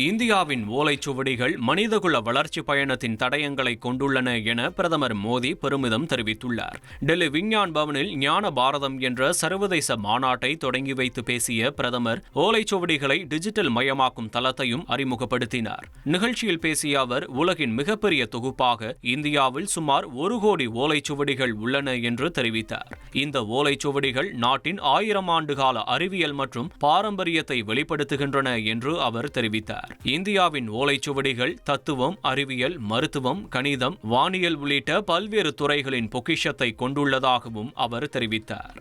இந்தியாவின் ஓலைச்சுவடிகள் மனிதகுல வளர்ச்சி பயணத்தின் தடயங்களை கொண்டுள்ளன என பிரதமர் மோடி பெருமிதம் தெரிவித்துள்ளார். டெல்லி விஞ்ஞான் பவனில் ஞான பாரதம் என்ற சர்வதேச மாநாட்டை தொடங்கி வைத்து பேசிய பிரதமர் ஓலைச்சுவடிகளை டிஜிட்டல் மயமாக்கும் தளத்தையும் அறிமுகப்படுத்தினார். நிகழ்ச்சியில் பேசிய அவர், உலகின் மிகப்பெரிய தொகுப்பாக இந்தியாவில் சுமார் 1 கோடி ஓலைச்சுவடிகள் உள்ளன என்று தெரிவித்தார். இந்த ஓலைச்சுவடிகள் நாட்டின் 1000 ஆண்டுகால அறிவியல் மற்றும் பாரம்பரியத்தை வெளிப்படுத்துகின்றன என்று அவர் தெரிவித்தார். இந்தியாவின் ஓலைச்சுவடிகள் தத்துவம், அறிவியல், மருத்துவம், கணிதம், வானியல் உள்ளிட்ட பல்வேறு துறைகளின் பொக்கிஷத்தை கொண்டுள்ளதாகவும் அவர் தெரிவித்தார்.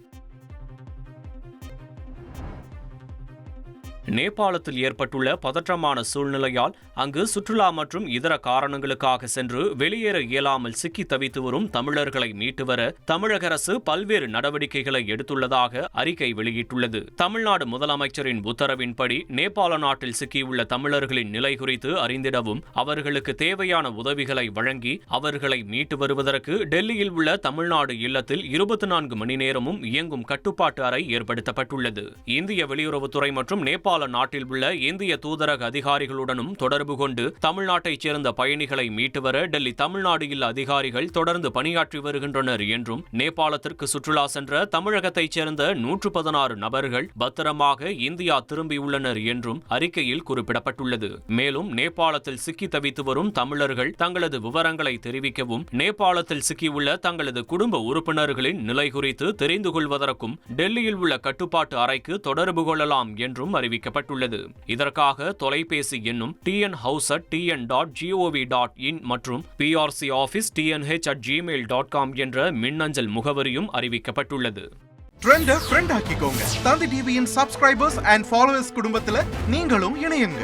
நேபாளத்தில் ஏற்பட்டுள்ள பதற்றமான சூழ்நிலையால் அங்கு சுற்றுலா மற்றும் இதர காரணங்களுக்காக சென்று வெளியேற இயலாமல் சிக்கி தவித்து வரும் தமிழர்களை மீட்டு வர தமிழக அரசு பல்வேறு நடவடிக்கைகளை எடுத்துள்ளதாக அறிக்கை வெளியிட்டுள்ளது. தமிழ்நாடு முதலமைச்சரின் உத்தரவின்படி நேபாள நாட்டில் சிக்கியுள்ள தமிழர்களின் நிலை குறித்து அறிந்திடவும் அவர்களுக்கு தேவையான உதவிகளை வழங்கி அவர்களை மீட்டு வருவதற்கு டெல்லியில் உள்ள தமிழ்நாடு இல்லத்தில் 24 மணி நேரமும் இயங்கும் கட்டுப்பாட்டு அறை ஏற்படுத்தப்பட்டுள்ளது. இந்திய வெளியுறவுத்துறை மற்றும் நேபாள நாட்டில் உள்ள இந்திய தூதரக அதிகாரிகளுடனும் தொடர்பு கொண்டு தமிழ்நாட்டைச் சேர்ந்த பயணிகளை மீட்டு வர டெல்லி தமிழ்நாடு இல்ல அதிகாரிகள் தொடர்ந்து பணியாற்றி வருகின்றனர் என்றும், நேபாளத்திற்கு சுற்றுலா சென்ற தமிழகத்தைச் சேர்ந்த 116 நபர்கள் பத்திரமாக இந்தியா திரும்பியுள்ளனர் என்றும் அறிக்கையில் குறிப்பிடப்பட்டுள்ளது. மேலும் நேபாளத்தில் சிக்கி தவித்து வரும் தமிழர்கள் தங்களது விவரங்களை தெரிவிக்கவும், நேபாளத்தில் சிக்கியுள்ள தங்களது குடும்ப உறுப்பினர்களின் நிலை குறித்து தெரிந்து கொள்வதற்கும் டெல்லியில் உள்ள கட்டுப்பாட்டு அறைக்கு தொடர்பு கொள்ளலாம் என்றும் அறிவிக்கப்பட்டுள்ளது. இதற்காக தொலைபேசி எண்ணும் tnhouse@tn.gov.in மற்றும் prcoffice@tnh@gmail.com என்ற மின்னஞ்சல் முகவரியும் அறிவிக்கப்பட்டுள்ளது. ட்ரெண்ட ஃப்ரெண்ட் ஆக்கிக்கோங்க. தந்தி டிவியின் சப்ஸ்கிரைபர்ஸ் அண்ட் ஃபாலோவர்ஸ் குடும்பத்துல நீங்களும் இணையுங்க.